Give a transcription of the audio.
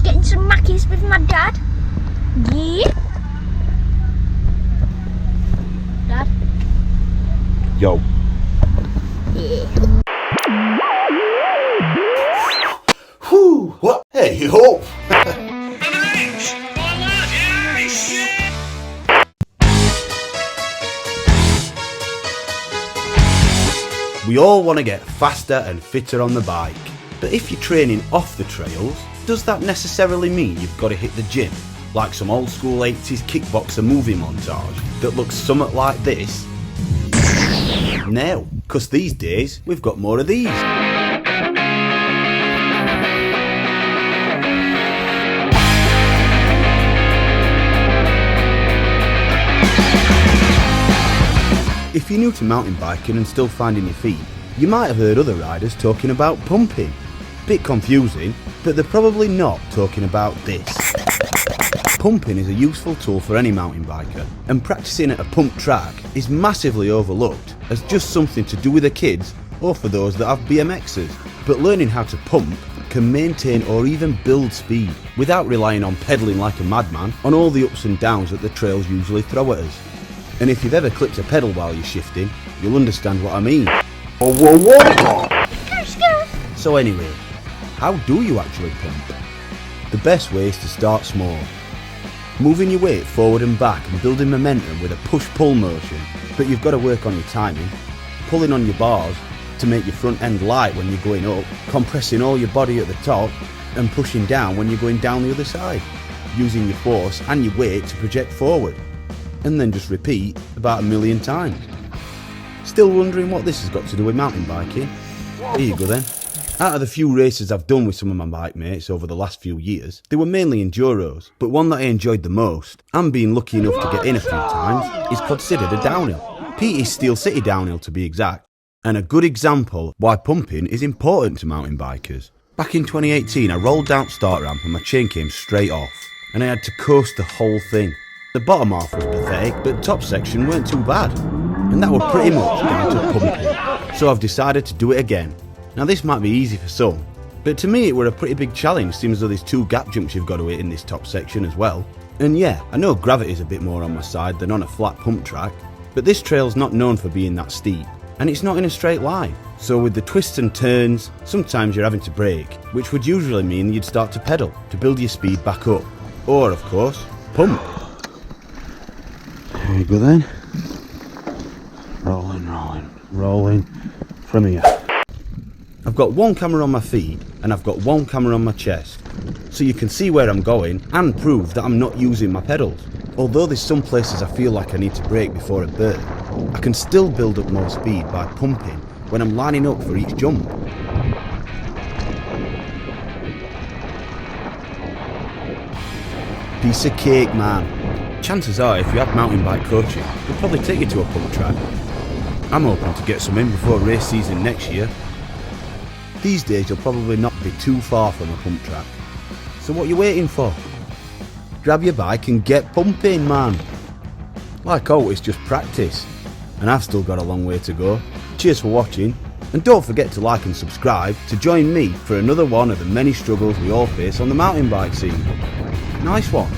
getting some mackies with my dad. Yeah. Dad? Yo. Yeah. Whew, what? Hey, yo! We all want to get faster and fitter on the bike, but if you're training off the trails, does that necessarily mean you've got to hit the gym, like some old school 80s kickboxer movie montage that looks somewhat like this? No, because these days we've got more of these. If you're new to mountain biking and still finding your feet, you might have heard other riders talking about pumping. Bit confusing, but they're probably not talking about this. Pumping is a useful tool for any mountain biker, and practicing at a pump track is massively overlooked as just something to do with the kids or for those that have BMXs. But learning how to pump can maintain or even build speed without relying on pedalling like a madman on all the ups and downs that the trails usually throw at us. And if you've ever clipped a pedal while you're shifting, you'll understand what I mean. So anyway, how do you actually pump? The best way is to start small. Moving your weight forward and back and building momentum with a push-pull motion, but you've got to work on your timing, pulling on your bars to make your front end light when you're going up, compressing all your body at the top and pushing down when you're going down the other side, using your force and your weight to project forward. And then just repeat about 1,000,000 times. Still wondering what this has got to do with mountain biking? Here you go then. Out of the few races I've done with some of my bike mates over the last few years, they were mainly enduros, but one that I enjoyed the most, and being lucky enough to get in a few times, is considered a downhill. Pete's Steel City downhill to be exact, and a good example why pumping is important to mountain bikers. Back in 2018 I rolled down start ramp and my chain came straight off, and I had to coast the whole thing. The bottom half was pathetic, but top section weren't too bad, and that were pretty much down to pumping, so I've decided to do it again. Now this might be easy for some, but to me it were a pretty big challenge, seeing as though there's 2 gap jumps you've got to hit in this top section as well. And yeah, I know gravity's a bit more on my side than on a flat pump track, but this trail's not known for being that steep, and it's not in a straight line. So with the twists and turns, sometimes you're having to brake, which would usually mean you'd start to pedal to build your speed back up, or of course, pump. There you go then. Rolling from here. I've got one camera on my feet and I've got one camera on my chest, so you can see where I'm going and prove that I'm not using my pedals. Although there's some places I feel like I need to brake before a burn, I can still build up more speed by pumping when I'm lining up for each jump. Piece of cake, man. Chances are, if you have mountain bike coaching, they'll probably take you to a pump track. I'm hoping to get some in before race season next year. These days you'll probably not be too far from a pump track. So what are you waiting for? Grab your bike and get pumping, man. Like always, just practice. And I've still got a long way to go. Cheers for watching, and don't forget to like and subscribe to join me for another one of the many struggles we all face on the mountain bike scene. Nice one.